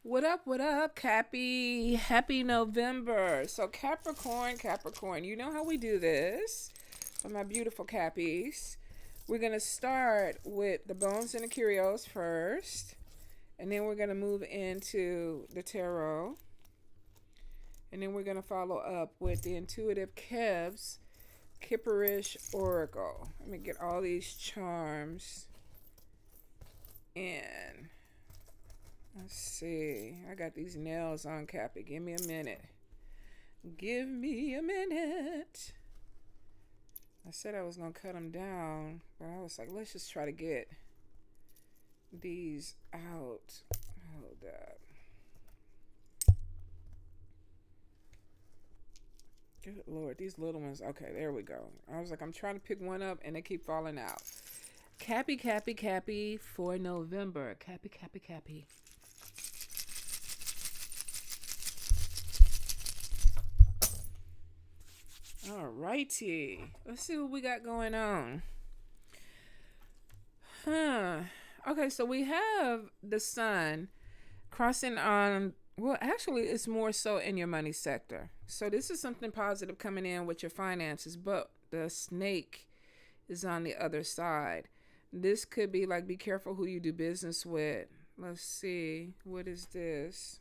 What up, Cappy? Happy November. So, Capricorn, you know how we do this for my beautiful Cappies. We're going to start with the bones and the curios first, and then we're going to move into the tarot, and then we're going to follow up with the intuitive Kev's Kipperish Oracle. Let me get all these charms in. Let's see. I got these nails on, Cappy. Give me a minute. Give me a minute. I said I was going to cut them down, but I was like, let's just try to get these out. Hold up. Good Lord, these little ones. Okay, there we go. I was like, I'm trying to pick one up, and they keep falling out. Cappy for November. Cappy. Alrighty. Let's see what we got going on. Okay, so we have the sun crossing on, well, actually, it's more so in your money sector. So this is something positive coming in with your finances, but the snake is on the other side. This could be like, be careful who you do business with. Let's see. What is this?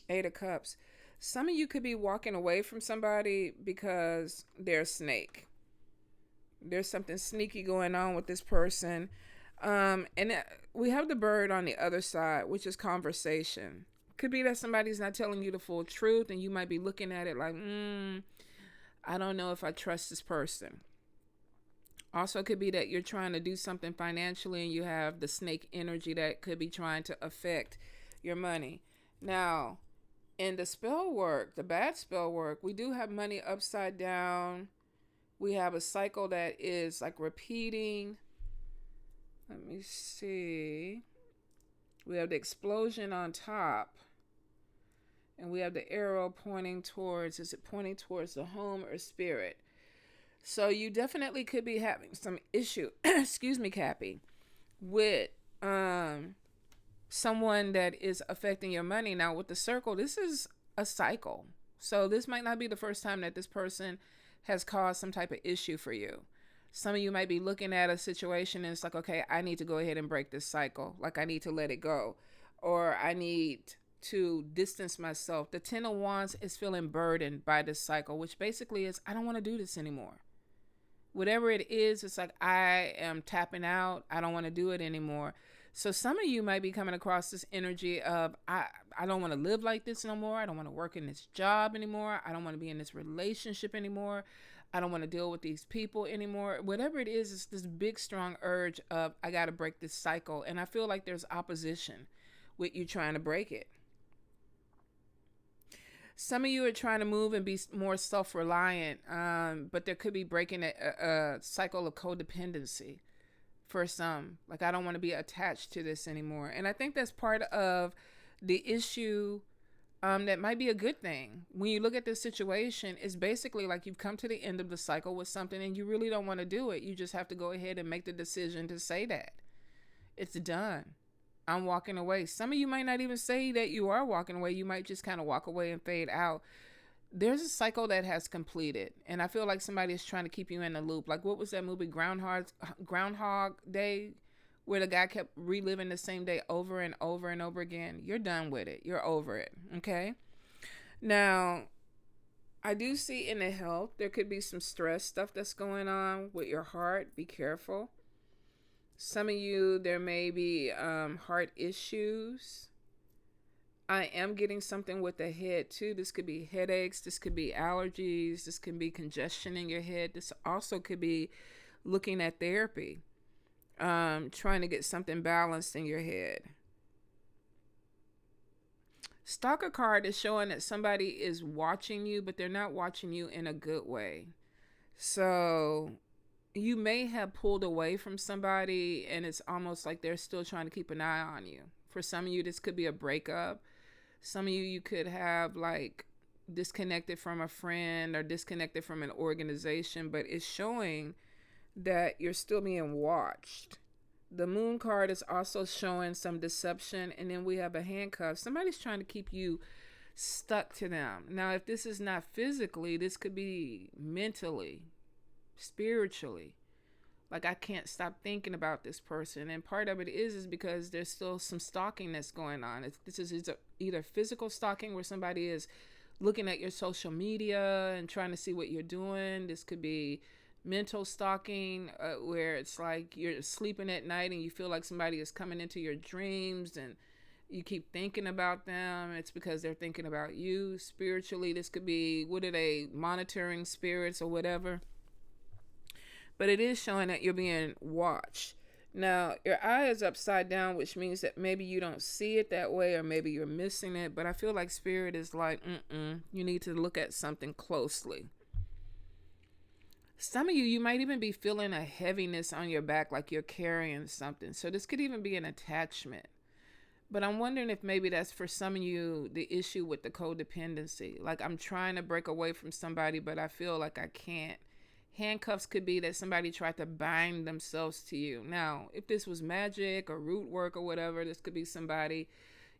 Eight of Cups. Some of you could be walking away from somebody because they're a snake. There's something sneaky going on with this person. And we have the bird on the other side, which is conversation. Could be that somebody's not telling you the full truth, and you might be looking at it like, I don't know if I trust this person. Also, it could be that you're trying to do something financially and you have the snake energy that could be trying to affect your money. Now, in the spell work, the bad spell work, we do have money upside down. We have a cycle that is like repeating. Let me see. We have the explosion on top. And we have the arrow pointing towards, is it pointing towards the home or spirit? So you definitely could be having some issue, excuse me, Cappy, with someone that is affecting your money. Now with the circle, this is a cycle. So this might not be the first time that this person has caused some type of issue for you. Some of you might be looking at a situation and it's like, okay, I need to go ahead and break this cycle. Like I need to let it go. Or I need to distance myself. The 10 of Wands is feeling burdened by this cycle, which basically is, I don't want to do this anymore. Whatever it is, it's like, I am tapping out. I don't want to do it anymore. So some of you might be coming across this energy of, I don't want to live like this no more. I don't want to work in this job anymore. I don't want to be in this relationship anymore. I don't want to deal with these people anymore. Whatever it is, it's this big, strong urge of, I got to break this cycle. And I feel like there's opposition with you trying to break it. Some of you are trying to move and be more self-reliant, but there could be breaking a cycle of codependency for some. Like, I don't want to be attached to this anymore. And I think that's part of the issue that might be a good thing. When you look at this situation, it's basically like you've come to the end of the cycle with something and you really don't want to do it. You just have to go ahead and make the decision to say that. It's done. I'm walking away. Some of you might not even say that you are walking away. You might just kind of walk away and fade out. There's a cycle that has completed. And I feel like somebody is trying to keep you in the loop. Like, what was that movie, Groundhog Day, where the guy kept reliving the same day over and over and over again? You're done with it. You're over it. Okay? Now, I do see in the health, there could be some stress stuff that's going on with your heart. Be careful. Some of you, there may be heart issues. I am getting something with the head too. This could be headaches. This could be allergies. This can be congestion in your head. This also could be looking at therapy, trying to get something balanced in your head. Stalker card is showing that somebody is watching you, but they're not watching you in a good way. So you may have pulled away from somebody and it's almost like they're still trying to keep an eye on you. For some of you, this could be a breakup. Some of you could have like disconnected from a friend or disconnected from an organization, but it's showing that you're still being watched. The moon card is also showing some deception. And then we have a handcuff. Somebody's trying to keep you stuck to them. Now, if this is not physically, this could be mentally, spiritually. Like, I can't stop thinking about this person. And part of it is because there's still some stalking that's going on. This is either physical stalking where somebody is looking at your social media and trying to see what you're doing. This could be mental stalking, where it's like you're sleeping at night and you feel like somebody is coming into your dreams and you keep thinking about them. It's because they're thinking about you. Spiritually, this could be, what are they, monitoring spirits or whatever. But it is showing that you're being watched. Now, your eye is upside down, which means that maybe you don't see it that way, or maybe you're missing it. But I feel like spirit is like, you need to look at something closely. Some of you might even be feeling a heaviness on your back, like you're carrying something. So this could even be an attachment. But I'm wondering if maybe that's for some of you the issue with the codependency. Like, I'm trying to break away from somebody, but I feel like I can't. Handcuffs could be that somebody tried to bind themselves to you. Now, if this was magic or root work or whatever, this could be somebody,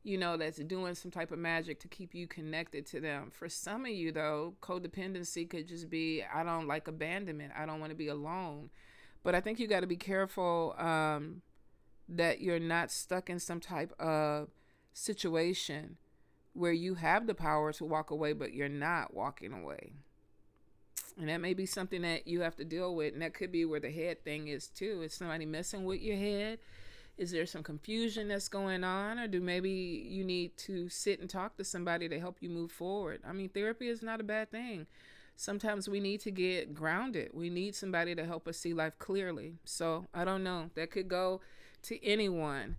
that's doing some type of magic to keep you connected to them. For some of you, though, codependency could just be, I don't like abandonment. I don't want to be alone. But I think you got to be careful that you're not stuck in some type of situation where you have the power to walk away, but you're not walking away. And that may be something that you have to deal with. And that could be where the head thing is too. Is somebody messing with your head? Is there some confusion that's going on? Or do maybe you need to sit and talk to somebody to help you move forward? I mean, therapy is not a bad thing. Sometimes we need to get grounded. We need somebody to help us see life clearly. So I don't know. That could go to anyone.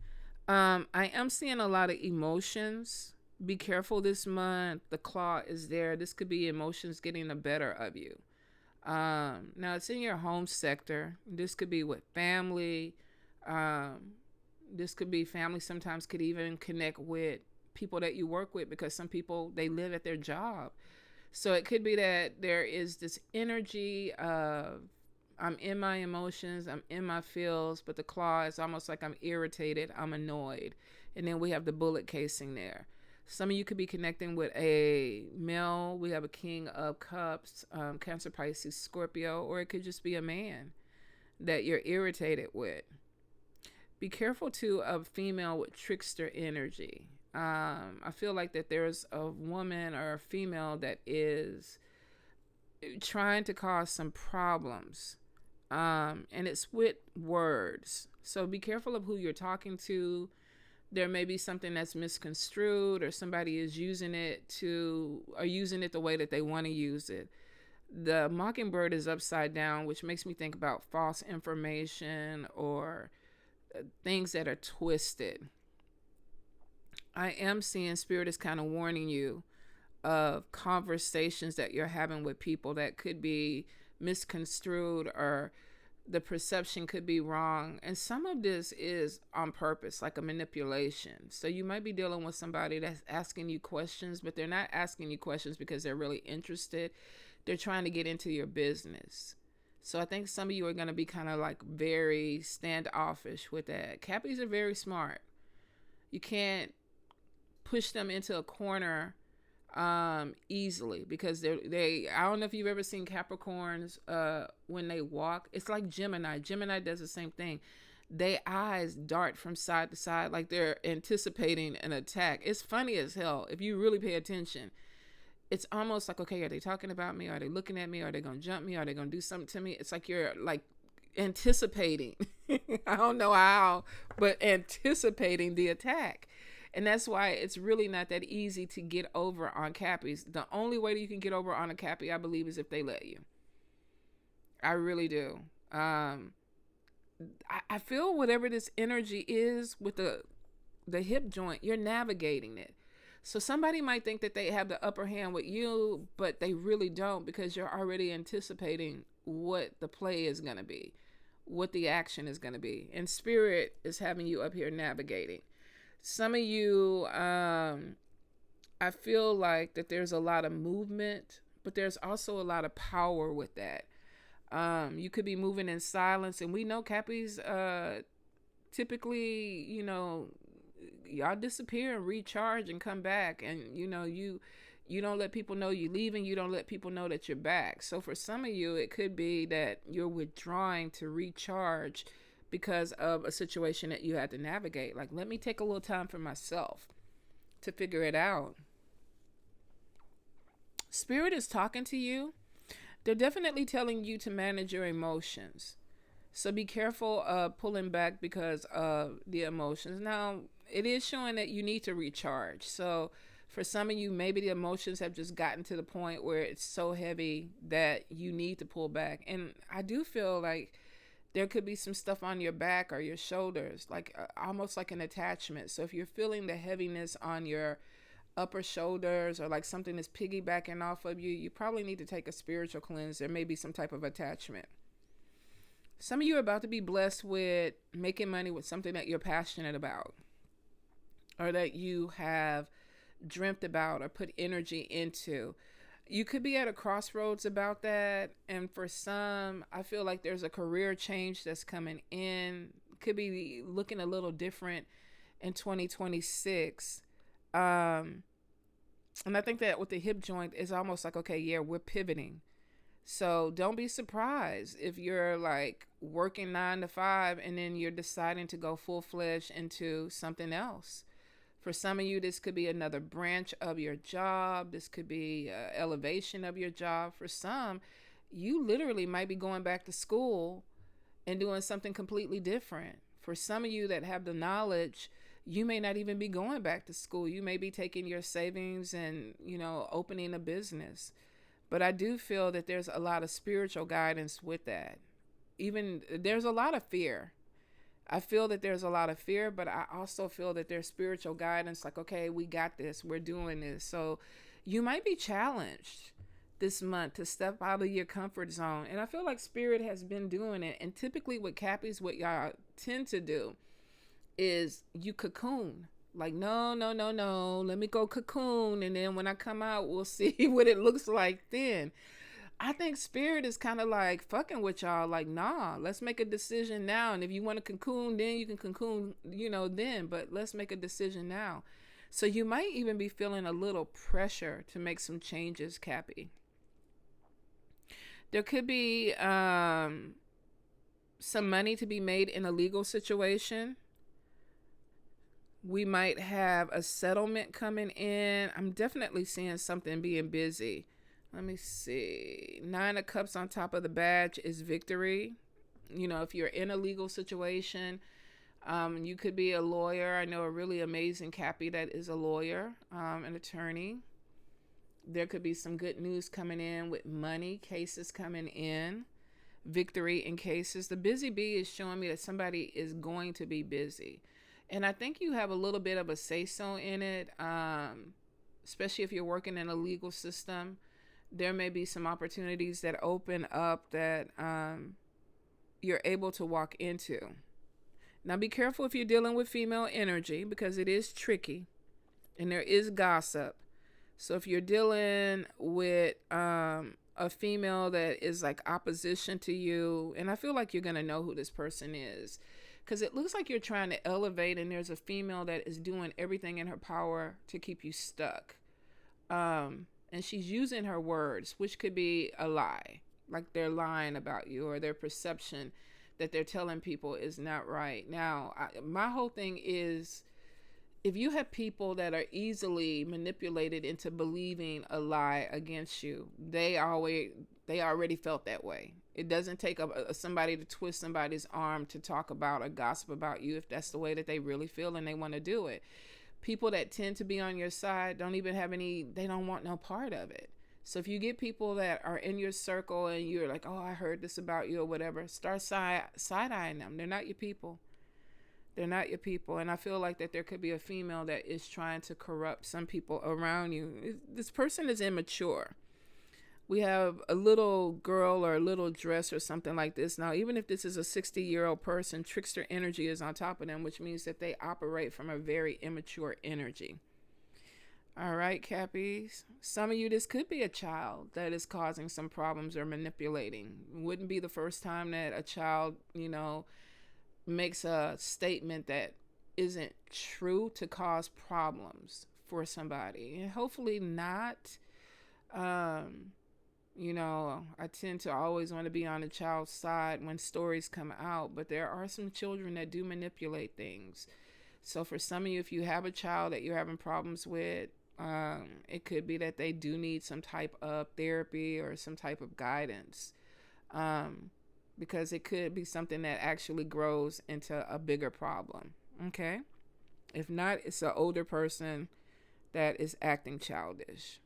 I am seeing a lot of emotions. Be careful this month. The claw is there. This could be emotions getting the better of you. Now it's in your home sector. This could be with family. This could be family sometimes could even connect with people that you work with, because some people, they live at their job. So it could be that there is this energy of, I'm in my emotions, I'm in my feels, but the claw is almost like I'm irritated, I'm annoyed. And then we have the bullet casing there. Some of you could be connecting with a male. We have a King of Cups, Cancer, Pisces, Scorpio, or it could just be a man that you're irritated with. Be careful too of female with trickster energy. I feel like that there's a woman or a female that is trying to cause some problems. And it's with words. So be careful of who you're talking to. There may be something that's misconstrued, or somebody is using it the way that they want to use it. The mockingbird is upside down, which makes me think about false information or things that are twisted. I am seeing spirit is kind of warning you of conversations that you're having with people that could be misconstrued, or the perception could be wrong. And some of this is on purpose, like a manipulation. So you might be dealing with somebody that's asking you questions, but they're not asking you questions because they're really interested. They're trying to get into your business. So I think some of you are going to be kind of like very standoffish with that. Cappies are very smart. You can't push them into a corner easily, because I don't know if you've ever seen Capricorns when they walk. It's like Gemini does the same thing. Their eyes dart from side to side like they're anticipating an attack. It's funny as hell if you really pay attention. It's almost like, okay, are they talking about me? Are they looking at me? Are they gonna jump me? Are they gonna do something to me? It's like you're like anticipating. I don't know how, but anticipating the attack. And that's why it's really not that easy to get over on Cappies. The only way that you can get over on a Cappy, I believe, is if they let you. I really do. I feel whatever this energy is with the hip joint, you're navigating it. So somebody might think that they have the upper hand with you, but they really don't, because you're already anticipating what the play is going to be, what the action is going to be. And spirit is having you up here navigating. Some of you, I feel like that there's a lot of movement, but there's also a lot of power with that. You could be moving in silence, and we know Cappies typically, y'all disappear and recharge and come back, and you don't let people know you're leaving. You don't let people know that you're back. So for some of you, it could be that you're withdrawing to recharge because of a situation that you had to navigate. Like, let me take a little time for myself to figure it out. Spirit is talking to you. They're definitely telling you to manage your emotions. So be careful of pulling back because of the emotions. Now, it is showing that you need to recharge. So for some of you, maybe the emotions have just gotten to the point where it's so heavy that you need to pull back. And I do feel like there could be some stuff on your back or your shoulders, like almost like an attachment. So if you're feeling the heaviness on your upper shoulders, or like something is piggybacking off of you, you probably need to take a spiritual cleanse. There may be some type of attachment. Some of you are about to be blessed with making money with something that you're passionate about, or that you have dreamt about or put energy into. You could be at a crossroads about that. And for some, I feel like there's a career change that's coming in. Could be looking a little different in 2026. And I think that with the hip joint, it's almost like, okay, yeah, we're pivoting. So don't be surprised if you're like working 9 to 5 and then you're deciding to go full-fledged into something else. For some of you, this could be another branch of your job. This could be elevation of your job. For some, you literally might be going back to school and doing something completely different. For some of you that have the knowledge, you may not even be going back to school. You may be taking your savings and, opening a business. But I do feel that there's a lot of spiritual guidance with that. Even there's a lot of fear. I feel that there's a lot of fear, but I also feel that there's spiritual guidance, like, okay, we got this, we're doing this. So you might be challenged this month to step out of your comfort zone. And I feel like Spirit has been doing it. And typically with Cappies, what y'all tend to do is you cocoon. Like, no, let me go cocoon. And then when I come out, we'll see what it looks like then. I think Spirit is kind of like fucking with y'all. Like, nah, let's make a decision now. And if you want to cocoon, then you can cocoon, then. But let's make a decision now. So you might even be feeling a little pressure to make some changes, Cappy. There could be some money to be made in a legal situation. We might have a settlement coming in. I'm definitely seeing something being busy. Let me see. 9 of Cups on top of the badge is victory. If you're in a legal situation, you could be a lawyer. I know a really amazing Cappy that is a lawyer, an attorney. There could be some good news coming in with money, cases coming in, victory in cases. The busy bee is showing me that somebody is going to be busy. And I think you have a little bit of a say-so in it, especially if you're working in a legal system. There may be some opportunities that open up that you're able to walk into. Now, be careful if you're dealing with female energy, because it is tricky and there is gossip. So if you're dealing with a female that is like opposition to you, and I feel like you're going to know who this person is, because it looks like you're trying to elevate and there's a female that is doing everything in her power to keep you stuck. And she's using her words, which could be a lie, like they're lying about you, or their perception that they're telling people is not right. Now, my whole thing is, if you have people that are easily manipulated into believing a lie against you, they already felt that way. It doesn't take somebody to twist somebody's arm to talk about or gossip about you if that's the way that they really feel and they want to do it. People that tend to be on your side they don't want no part of it. So if you get people that are in your circle and you're like, oh, I heard this about you or whatever, start side-eyeing them. They're not your people. They're not your people. And I feel like that there could be a female that is trying to corrupt some people around you. This person is immature. We have a little girl or a little dress or something like this. Now, even if this is a 60-year-old person, trickster energy is on top of them, which means that they operate from a very immature energy. All right, Cappies. Some of you, this could be a child that is causing some problems or manipulating. It wouldn't be the first time that a child, makes a statement that isn't true to cause problems for somebody. And hopefully not. Um, I tend to always want to be on the child's side when stories come out, but there are some children that do manipulate things. So for some of you, if you have a child that you're having problems with, it could be that they do need some type of therapy or some type of guidance, because it could be something that actually grows into a bigger problem. Okay? If not, it's an older person that is acting childish.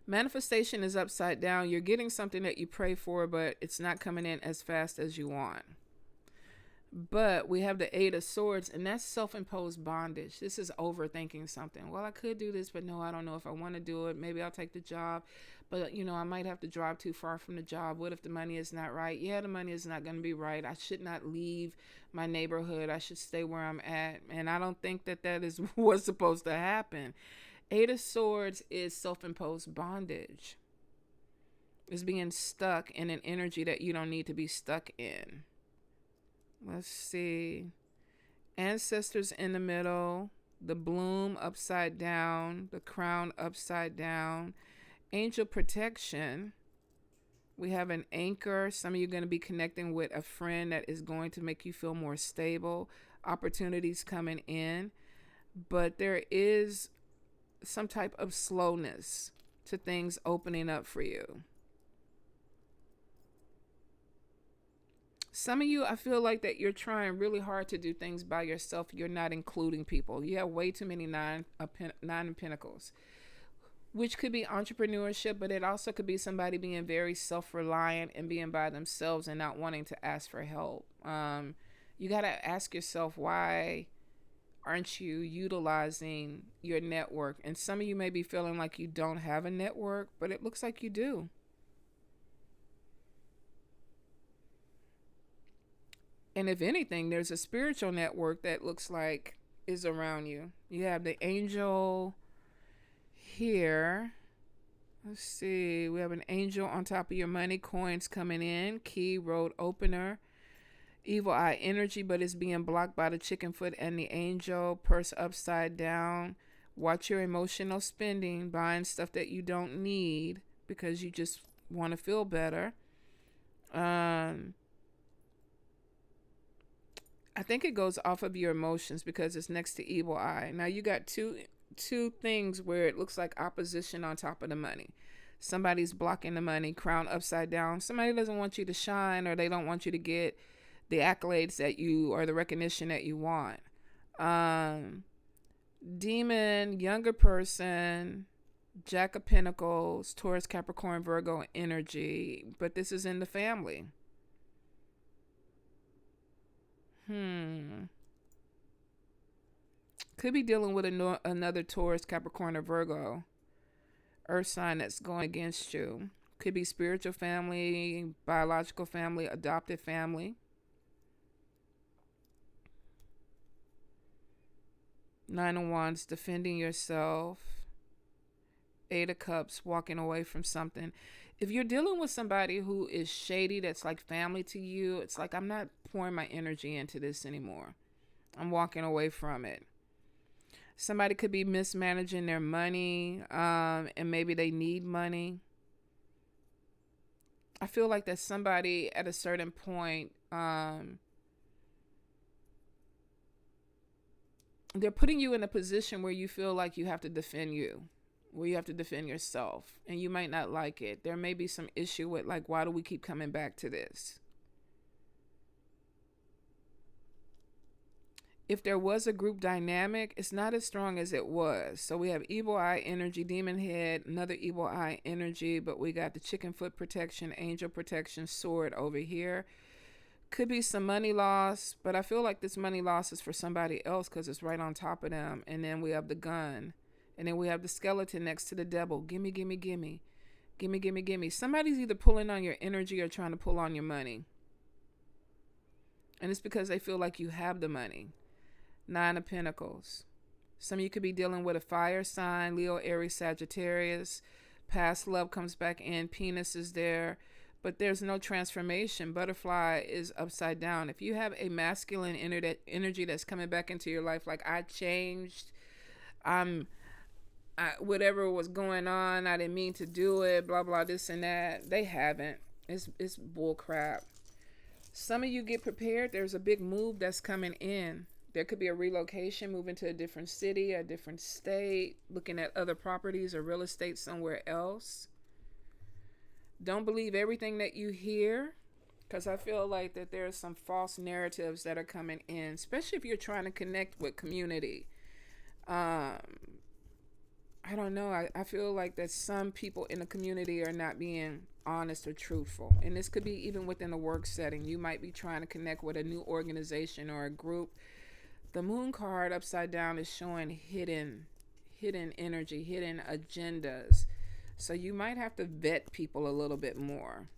Manifestation is upside down. You're getting something that you pray for, but it's not coming in as fast as you want. But we have the Eight of Swords, and that's self-imposed bondage. This is overthinking something. Well, I could do this, but no, I don't know if I want to do it. Maybe I'll take the job, but I might have to drive too far from the job. What if the money is not right? Yeah, the money is not going to be right. I should not leave my neighborhood. I should stay where I'm at. And I don't think that is what's supposed to happen. Eight of Swords is self-imposed bondage. It's being stuck in an energy that you don't need to be stuck in. Let's see. Ancestors in the middle. The bloom upside down. The crown upside down. Angel protection. We have an anchor. Some of you are going to be connecting with a friend that is going to make you feel more stable. Opportunities coming in. But there is some type of slowness to things opening up for you. Some of you, I feel like that you're trying really hard to do things by yourself. You're not including people. You have way too many nine of Pentacles, which could be entrepreneurship, but it also could be somebody being very self-reliant and being by themselves and not wanting to ask for help. You got to ask yourself, why aren't you utilizing your network? And some of you may be feeling like you don't have a network, but it looks like you do. And if anything, there's a spiritual network that looks like is around you. You have the angel here. Let's see. We have an angel on top of your money, coins coming in, key, road opener. Evil eye energy, but it's being blocked by the chicken foot and the angel. Purse upside down. Watch your emotional spending, buying stuff that you don't need because you just want to feel better. I think it goes off of your emotions because it's next to evil eye. Now you got two things where it looks like opposition on top of the money. Somebody's blocking the money, crown upside down. Somebody doesn't want you to shine, or they don't want you to get the accolades that you, or the recognition that you want. Demon, younger person, Jack of Pentacles, Taurus, Capricorn, Virgo energy, but this is in the family. Could be dealing with another Taurus, Capricorn, or Virgo earth sign that's going against you. Could be spiritual family, biological family, adopted family. Nine of Wands, defending yourself. Eight of Cups, walking away from something. If you're dealing with somebody who is shady, that's like family to you, it's like, I'm not pouring my energy into this anymore. I'm walking away from it. Somebody could be mismanaging their money, and maybe they need money. I feel like that somebody at a certain point, they're putting you in a position where you feel like you have to defend you, where you have to defend yourself, and you might not like it. There may be some issue with, like, why do we keep coming back to this? If there was a group dynamic, it's not as strong as it was. So we have evil eye energy, demon head, another evil eye energy, but we got the chicken foot protection, angel protection, sword over here. Could be some money loss, but I feel like this money loss is for somebody else because it's right on top of them. And then we have the gun. And then we have the skeleton next to the devil. Gimme, gimme, gimme. Gimme, gimme, gimme. Somebody's either pulling on your energy or trying to pull on your money. And it's because they feel like you have the money. Nine of Pentacles. Some of you could be dealing with a fire sign, Leo, Aries, Sagittarius. Past love comes back in. Penis is there. but there's no transformation. Butterfly is upside down. If you have a masculine energy that's coming back into your life, like I changed, whatever was going on, I didn't mean to do it, blah blah, this and that. They haven't. It's bull crap. Some of you get prepared. There's a big move that's coming in. There could be a relocation, moving to a different city, a different state, looking at other properties or real estate somewhere else. Don't believe everything that you hear, because I feel like that there's some false narratives that are coming in, especially if you're trying to connect with community. I don't know. I feel like that some people in the community are not being honest or truthful. And this could be even within a work setting. You might be trying to connect with a new organization or a group. The moon card upside down is showing hidden energy, hidden agendas. So you might have to vet people a little bit more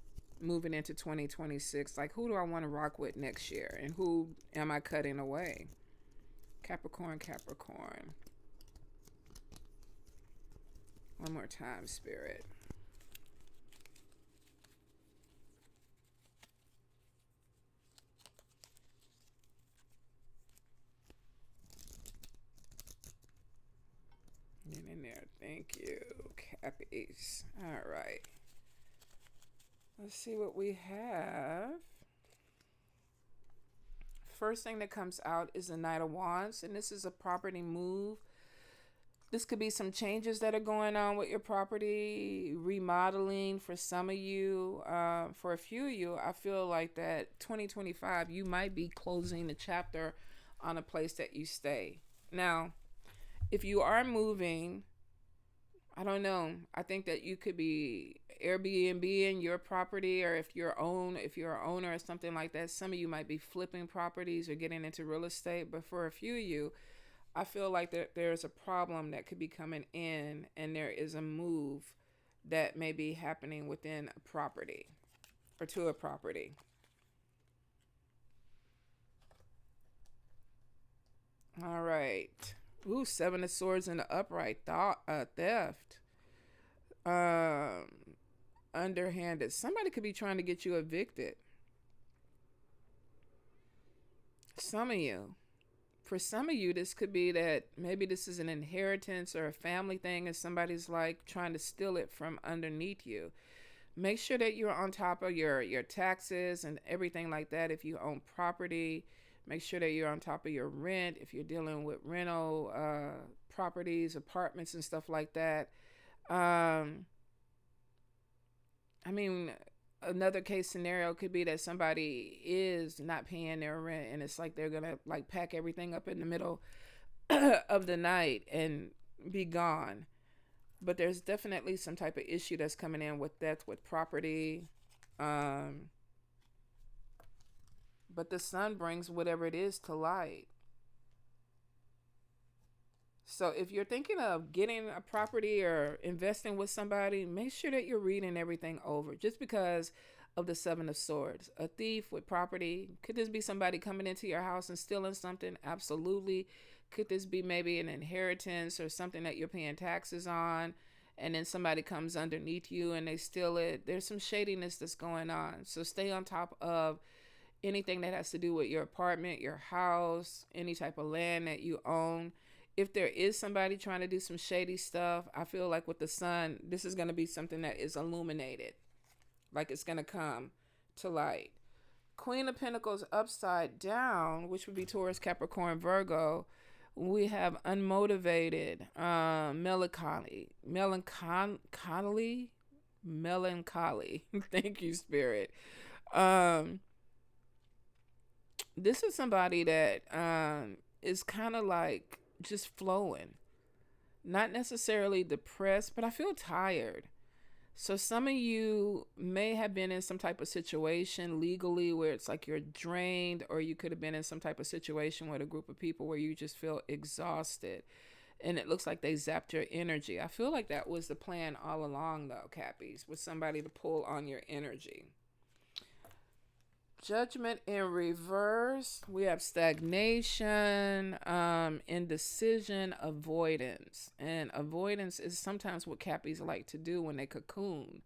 moving into 2026. Like, who do I want to rock with next year? And who am I cutting away? Capricorn. One more time, Spirit. Get in there. Thank you, Cappies. All right. Let's see what we have. First thing that comes out is the Knight of Wands, and this is a property move. This could be some changes that are going on with your property, remodeling for some of you. For a few of you, I feel like that 2025, you might be closing the chapter on a place that you stay. Now, if you are moving, I don't know. I think that you could be Airbnb in your property, or if you're an owner or something like that. Some of you might be flipping properties or getting into real estate. But for a few of you, I feel like there's a problem that could be coming in, and there is a move that may be happening within a property or to a property. All right. Ooh, Seven of Swords in the upright. Theft. Underhanded. Somebody could be trying to get you evicted. Some of you. For some of you, this could be that maybe this is an inheritance or a family thing, and somebody's like trying to steal it from underneath you. Make sure that you're on top of your taxes and everything like that. If you own property, make sure that you're on top of your rent. If you're dealing with rental properties, apartments and stuff like that. Another case scenario could be that somebody is not paying their rent, and it's like they're gonna like pack everything up in the middle of the night and be gone. But there's definitely some type of issue that's coming in with theft with property. But the sun brings whatever it is to light. So if you're thinking of getting a property or investing with somebody, make sure that you're reading everything over. Just because of the Seven of Swords. A thief with property. Could this be somebody coming into your house and stealing something? Absolutely. Could this be maybe an inheritance or something that you're paying taxes on, and then somebody comes underneath you and they steal it? There's some shadiness that's going on. So stay on top of anything that has to do with your apartment, your house, any type of land that you own. If there is somebody trying to do some shady stuff, I feel like with the sun, this is going to be something that is illuminated. Like it's going to come to light. Queen of Pentacles upside down, which would be Taurus, Capricorn, Virgo. We have unmotivated, melancholy. Thank you, Spirit. This is somebody that is kind of like just flowing, not necessarily depressed, but I feel tired. So some of you may have been in some type of situation legally where it's like you're drained, or you could have been in some type of situation with a group of people where you just feel exhausted and it looks like they zapped your energy. I feel like that was the plan all along though, Cappies, with somebody to pull on your energy. Judgment in reverse. We have stagnation, indecision, avoidance. And avoidance is sometimes what Cappies like to do when they cocoon.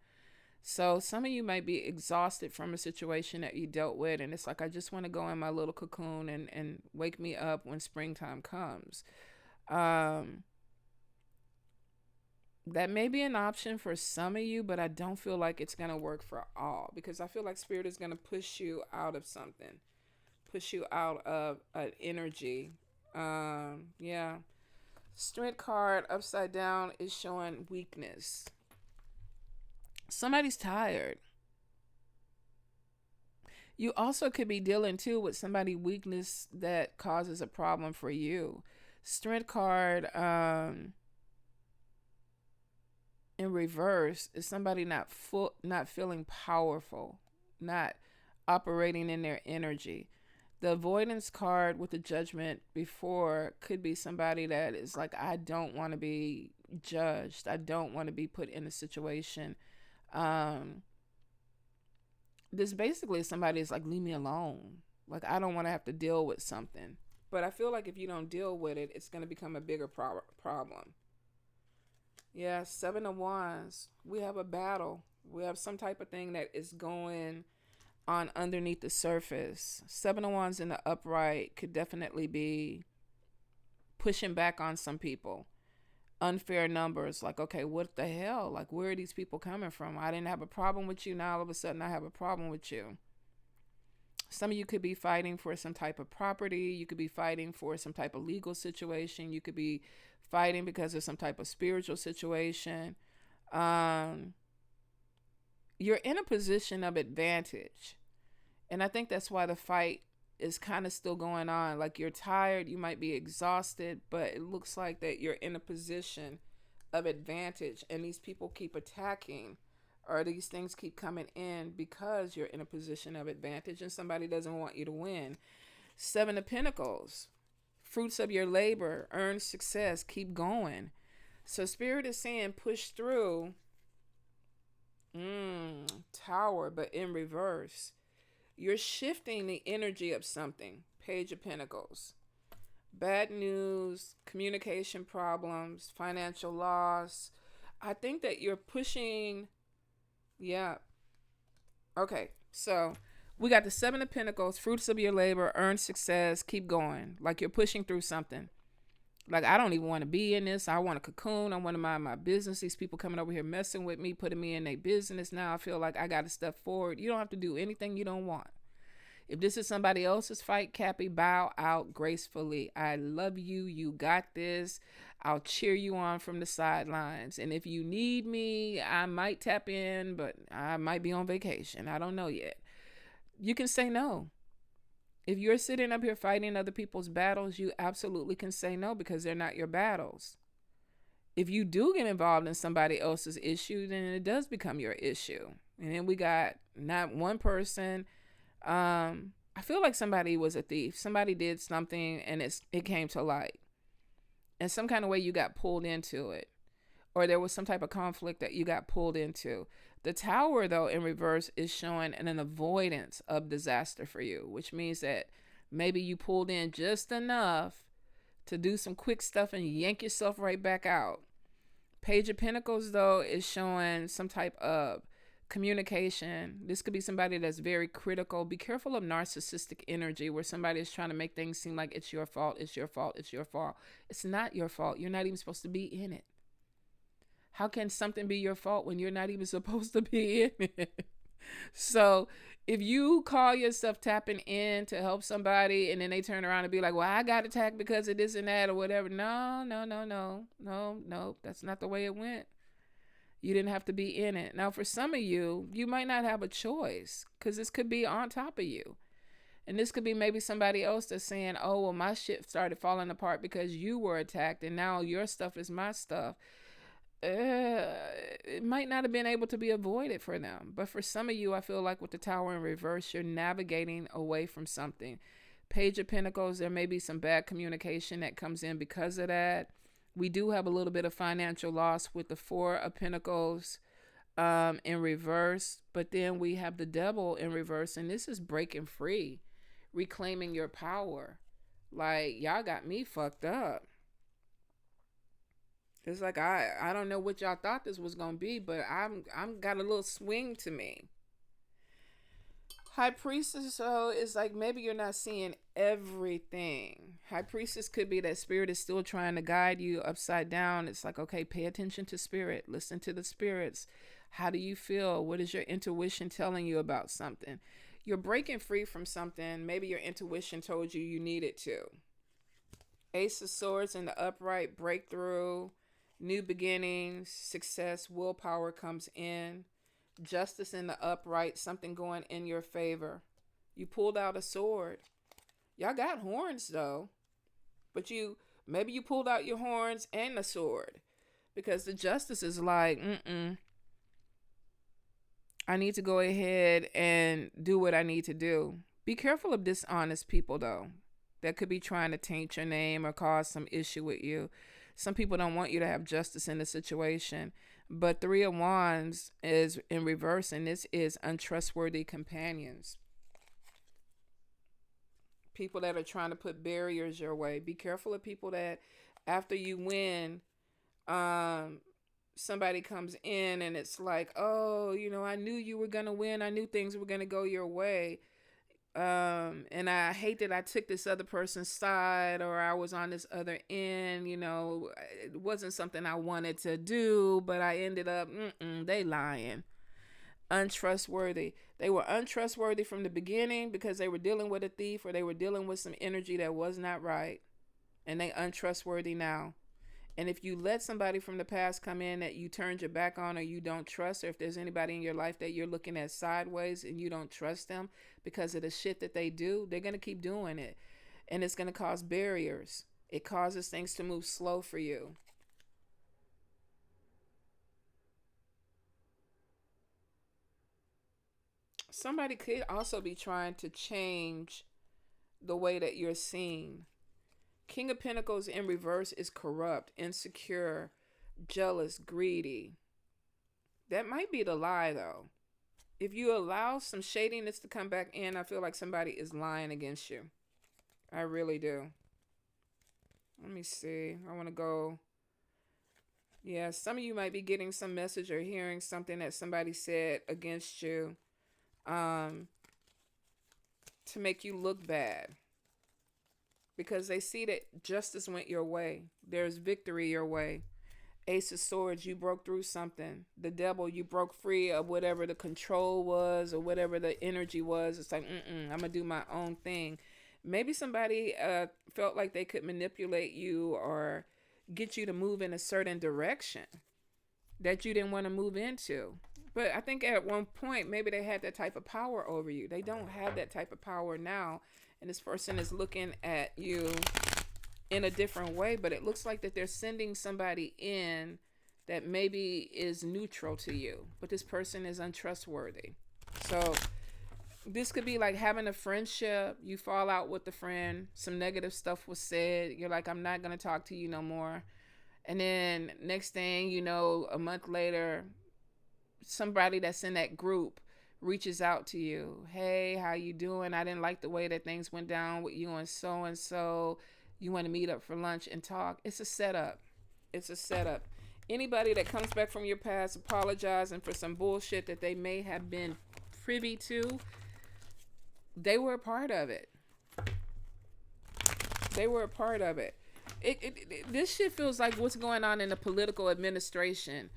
So some of you might be exhausted from a situation that you dealt with, and it's like, I just want to go in my little cocoon and wake me up when springtime comes. Um, that may be an option for some of you, but I don't feel like it's going to work for all, because I feel like Spirit is going to push you out of something, push you out of an energy. Yeah. Strength card upside down is showing weakness. Somebody's tired. You also could be dealing too with somebody's weakness that causes a problem for you. Strength card in reverse is somebody not feeling powerful, not operating in their energy. The avoidance card with the judgment before could be somebody that is like, I don't want to be judged. I don't want to be put in a situation. This basically is somebody is like, leave me alone. Like, I don't want to have to deal with something. But I feel like if you don't deal with it, it's going to become a bigger problem. Yeah, 7 of Wands. We have a battle. We have some type of thing that is going on underneath the surface. 7 of Wands in the upright could definitely be pushing back on some people. Unfair numbers, like, okay, what the hell? Like, where are these people coming from? I didn't have a problem with you. Now all of a sudden I have a problem with you. Some of you could be fighting for some type of property. You could be fighting for some type of legal situation. You could be fighting because of some type of spiritual situation. You're in a position of advantage. And I think that's why the fight is kind of still going on. Like, you're tired, you might be exhausted, but it looks like that you're in a position of advantage, and these people keep attacking, or these things keep coming in because you're in a position of advantage and somebody doesn't want you to win. 7 of Pentacles, fruits of your labor, earn success, keep going. So Spirit is saying push through. Tower, but in reverse. You're shifting the energy of something. Page of Pentacles. Bad news, communication problems, financial loss. I think that you're pushing. Yeah. Okay. So we got the 7 of Pentacles, fruits of your labor, earn success, keep going. Like, you're pushing through something. Like, I don't even want to be in this. I want a cocoon. I want to mind my business. These people coming over here messing with me, putting me in their business. Now I feel like I got to step forward. You don't have to do anything you don't want. If this is somebody else's fight, Cappy, bow out gracefully. I love you. You got this. I'll cheer you on from the sidelines. And if you need me, I might tap in, but I might be on vacation. I don't know yet. You can say no. If you're sitting up here fighting other people's battles, you absolutely can say no, because they're not your battles. If you do get involved in somebody else's issue, then it does become your issue. And then we got not one person. I feel like somebody was a thief. Somebody did something and it came to light. In some kind of way you got pulled into it. Or there was some type of conflict that you got pulled into. The Tower, though, in reverse is showing an avoidance of disaster for you, which means that maybe you pulled in just enough to do some quick stuff and yank yourself right back out. Page of Pentacles, though, is showing some type of communication. This could be somebody that's very critical. Be careful of narcissistic energy where somebody is trying to make things seem like it's your fault, it's your fault, it's your fault. It's not your fault. You're not even supposed to be in it. How can something be your fault when you're not even supposed to be in it? So if you call yourself tapping in to help somebody and then they turn around and be like, well, I got attacked because of this and that or whatever. No. That's not the way it went. You didn't have to be in it. Now, for some of you, you might not have a choice because this could be on top of you. And this could be maybe somebody else that's saying, oh, well, my shit started falling apart because you were attacked and now your stuff is my stuff. It might not have been able to be avoided for them. But for some of you, I feel like with the Tower in reverse, you're navigating away from something. Page of Pentacles, there may be some bad communication that comes in because of that. We do have a little bit of financial loss with the 4 of Pentacles in reverse. But then we have the Devil in reverse. And this is breaking free, reclaiming your power. Like, y'all got me fucked up. It's like I don't know what y'all thought this was gonna be, but I'm got a little swing to me. High Priestess, so it's like maybe you're not seeing everything. High Priestess could be that spirit is still trying to guide you upside down. It's like, okay, pay attention to spirit, listen to the spirits. How do you feel? What is your intuition telling you about something? You're breaking free from something. Maybe your intuition told you you needed to. Ace of Swords in the upright, breakthrough, new beginnings, success, willpower comes in. Justice in the upright, something going in your favor. You pulled out a sword. Y'all got horns though, but maybe you pulled out your horns and the sword, because the justice is like, I need to go ahead and do what I need to do. Be careful of dishonest people though, that could be trying to taint your name or cause some issue with you. Some people don't want you to have justice in the situation. But Three of Wands is in reverse, and this is untrustworthy companions. People that are trying to put barriers your way. Be careful of people that after you win, somebody comes in and it's like, oh, I knew you were going to win. I knew things were going to go your way. And I hate that I took this other person's side, or I was on this other end. It wasn't something I wanted to do, but I ended up, they lying. Untrustworthy. They were untrustworthy from the beginning because they were dealing with a thief, or they were dealing with some energy that was not right. And they untrustworthy now. And if you let somebody from the past come in that you turned your back on, or you don't trust, or if there's anybody in your life that you're looking at sideways and you don't trust them because of the shit that they do, they're going to keep doing it. And it's going to cause barriers. It causes things to move slow for you. Somebody could also be trying to change the way that you're seen. King of Pentacles in reverse is corrupt, insecure, jealous, greedy. That might be the lie, though. If you allow some shadiness to come back in, I feel like somebody is lying against you. I really do. Let me see. I want to go. Yeah, some of you might be getting some message or hearing something that somebody said against you to make you look bad. Because they see that justice went your way. There's victory your way. Ace of Swords, you broke through something. The Devil, you broke free of whatever the control was or whatever the energy was. It's like, I'm going to do my own thing. Maybe somebody felt like they could manipulate you or get you to move in a certain direction that you didn't want to move into. But I think at one point, maybe they had that type of power over you. They don't have that type of power now. And this person is looking at you in a different way, but it looks like that they're sending somebody in that maybe is neutral to you, but this person is untrustworthy. So this could be like having a friendship. You fall out with the friend. Some negative stuff was said. You're like, I'm not going to talk to you no more. And then next thing you know, a month later, somebody that's in that group reaches out to you. Hey, how you doing? I didn't like the way that things went down with you and so. You want to meet up for lunch and talk. It's a setup. It's a setup. Anybody that comes back from your past apologizing for some bullshit that they may have been privy to, they were a part of it. They were a part of it. This shit feels like what's going on in the political administration.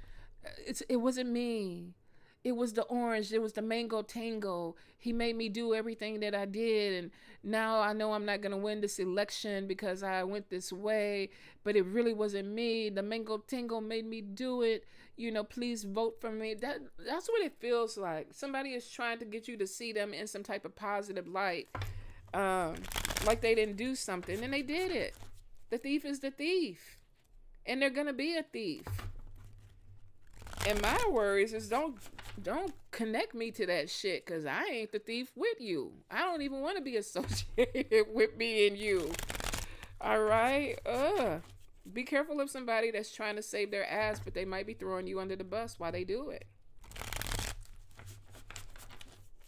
It wasn't me. It was the orange. It was the mango tango. He made me do everything that I did. And now I know I'm not going to win this election because I went this way. But it really wasn't me. The mango tango made me do it. Please vote for me. That's what it feels like. Somebody is trying to get you to see them in some type of positive light. Like they didn't do something. And they did it. The thief is the thief. And they're going to be a thief. And my worries is don't connect me to that shit, because I ain't the thief with you. I don't even want to be associated with me and you. All right? Be careful of somebody that's trying to save their ass, but they might be throwing you under the bus while they do it.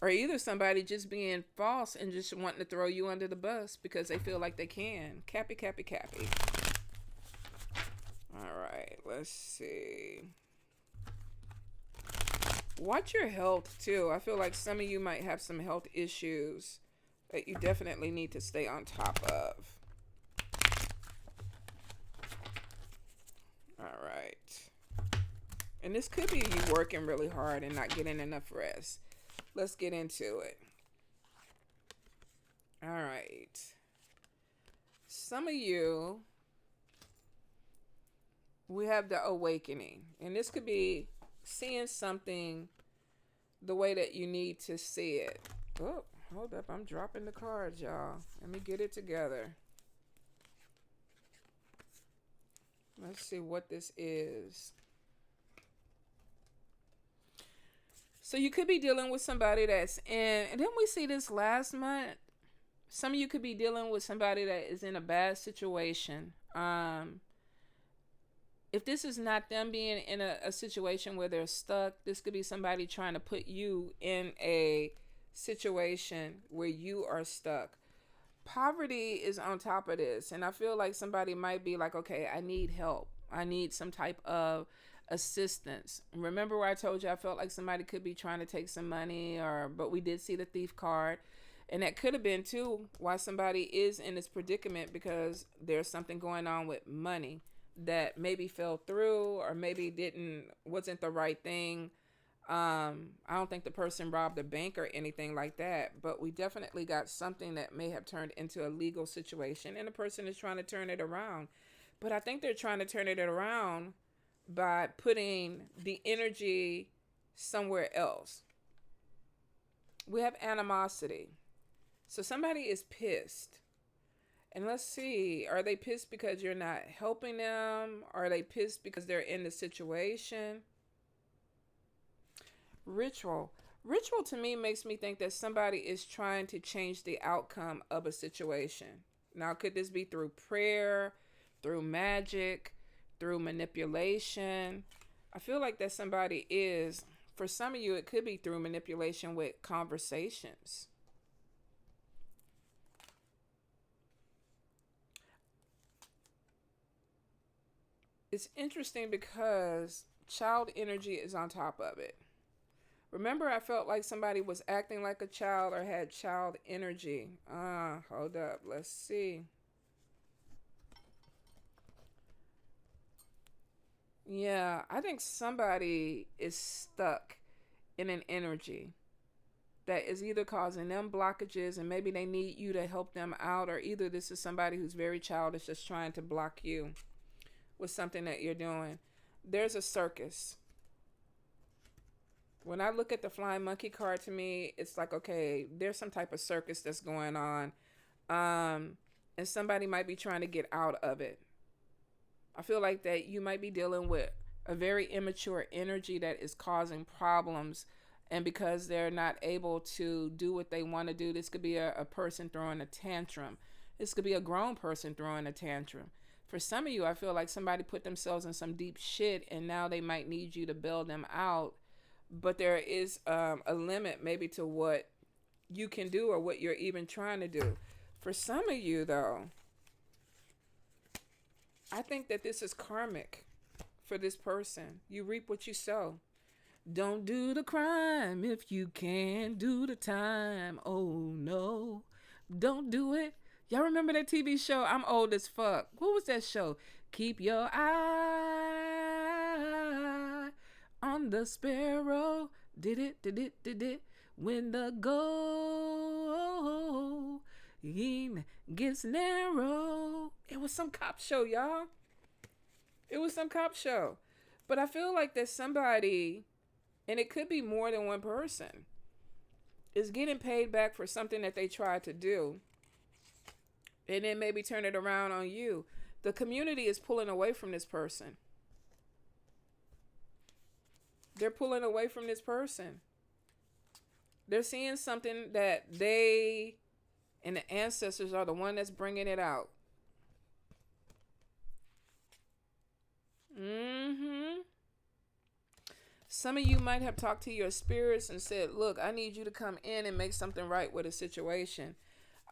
Or either somebody just being false and just wanting to throw you under the bus because they feel like they can. Cappy, cappy, cappy. All right, Let's see. Watch your health too. I feel like some of you might have some health issues that you definitely need to stay on top of. All right. And this could be you working really hard and not getting enough rest. Let's get into it. All right. Some of you, we have the awakening. And this could be seeing something the way that you need to see it. Oh, hold up. I'm dropping the cards, y'all. Let me get it together. Let's see what this is. So you could be dealing with somebody that's in, and then we see this last month. Some of you could be dealing with somebody that is in a bad situation. If this is not them being in a situation where they're stuck, this could be somebody trying to put you in a situation where you are stuck. Poverty is on top of this. And I feel like somebody might be like, okay, I need help. I need some type of assistance. Remember where I told you I felt like somebody could be trying to take some money, but we did see the thief card. And that could have been too why somebody is in this predicament, because there's something going on with money that maybe fell through or maybe wasn't the right thing. I don't think the person robbed a bank or anything like that, but we definitely got something that may have turned into a legal situation, and the person is trying to turn it around. But I think they're trying to turn it around by putting the energy somewhere else. We have animosity. So somebody is pissed. And let's see, are they pissed because you're not helping them? Are they pissed because they're in the situation? Ritual. Ritual to me makes me think that somebody is trying to change the outcome of a situation. Now, could this be through prayer, through magic, through manipulation? I feel like that somebody is, for some of you, it could be through manipulation with conversations. It's interesting because child energy is on top of it. Remember, I felt like somebody was acting like a child or had child energy. Hold up. Let's see. Yeah, I think somebody is stuck in an energy that is either causing them blockages and maybe they need you to help them out, or either this is somebody who's very childish just trying to block you with something that you're doing. There's a circus. When I look at the flying monkey card, to me, it's like, okay, there's some type of circus that's going on. And somebody might be trying to get out of it. I feel like that you might be dealing with a very immature energy that is causing problems. And because they're not able to do what they want to do, this could be a person throwing a tantrum. This could be a grown person throwing a tantrum. For some of you, I feel like somebody put themselves in some deep shit and now they might need you to bail them out. But there is a limit maybe to what you can do or what you're even trying to do. For some of you, though, I think that this is karmic for this person. You reap what you sow. Don't do the crime if you can't do the time. Oh, no. Don't do it. Y'all remember that TV show? I'm old as fuck. What was that show? Keep your eye on the sparrow. Did it. When the goal gets narrow. It was some cop show, y'all. It was some cop show. But I feel like there's somebody, and it could be more than one person, is getting paid back for something that they tried to do. And then maybe turn it around on you. The community is pulling away from this person. They're pulling away from this person. They're seeing something that they and the ancestors are the one that's bringing it out. Some of you might have talked to your spirits and said, look, I need you to come in and make something right with a situation.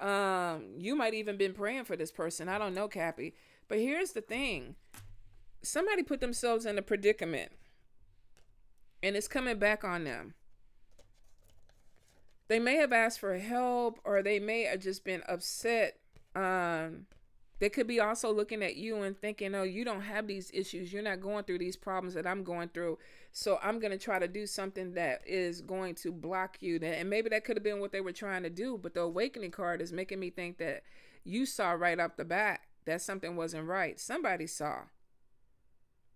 You might even been praying for this person. I don't know, Cappy. But here's the thing. somebody put themselves in a predicament and it's coming back on them. They may have asked for help, or they may have just been upset. They could be also looking at you and thinking, oh, you don't have these issues. You're not going through these problems that I'm going through. So I'm going to try to do something that is going to block you. And maybe that could have been what they were trying to do. But the awakening card is making me think that you saw right off the bat that something wasn't right. Somebody saw.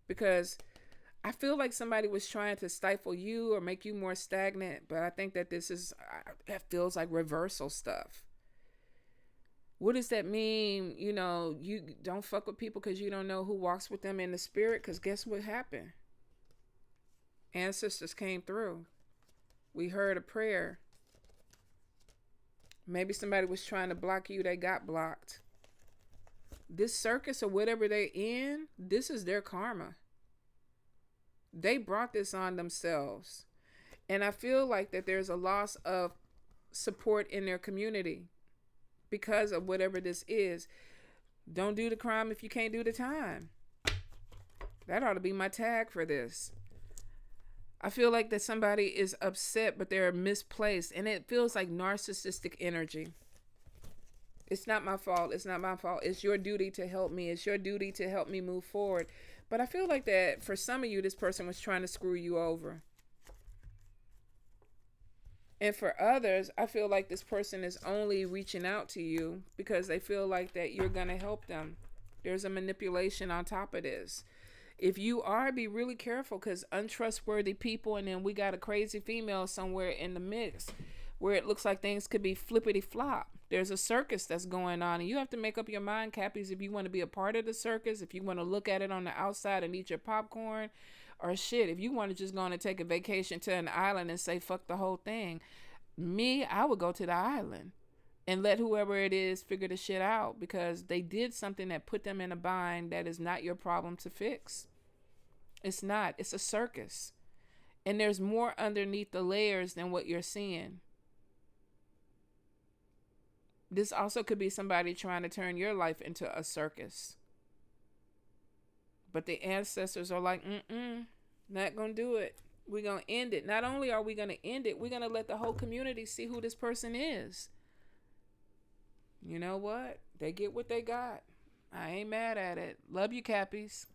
Because I feel like somebody was trying to stifle you or make you more stagnant. But I think that that feels like reversal stuff. What does that mean? You know, you don't fuck with people because you don't know who walks with them in the spirit. Because guess what happened? Ancestors came through. We heard a prayer. Maybe somebody was trying to block you. They got blocked. This circus or whatever they're in, this is their karma. They brought this on themselves. And I feel like that there's a loss of support in their community because of whatever this is. Don't do the crime if you can't do the time. That ought to be my tag for this. I feel like that somebody is upset, but they're misplaced. And it feels like narcissistic energy. It's not my fault. It's not my fault. It's your duty to help me. It's your duty to help me move forward. But I feel like that for some of you, this person was trying to screw you over. And for others, I feel like this person is only reaching out to you because they feel like that you're going to help them. There's a manipulation on top of this. If you are, be really careful, because untrustworthy people, and then we got a crazy female somewhere in the mix where it looks like things could be flippity flop. There's a circus that's going on, and you have to make up your mind, Cappies, if you want to be a part of the circus, if you want to look at it on the outside and eat your popcorn, or shit, if you want to just go on and take a vacation to an island and say fuck the whole thing. Me, I would go to the island and let whoever it is figure the shit out, because they did something that put them in a bind that is not your problem to fix. It's not. It's a circus. And there's more underneath the layers than what you're seeing. This also could be somebody trying to turn your life into a circus. But the ancestors are like, not gonna do it. We're gonna end it. Not only are we gonna end it, we're gonna let the whole community see who this person is. You know what? They get what they got. I ain't mad at it. Love you, Cappies.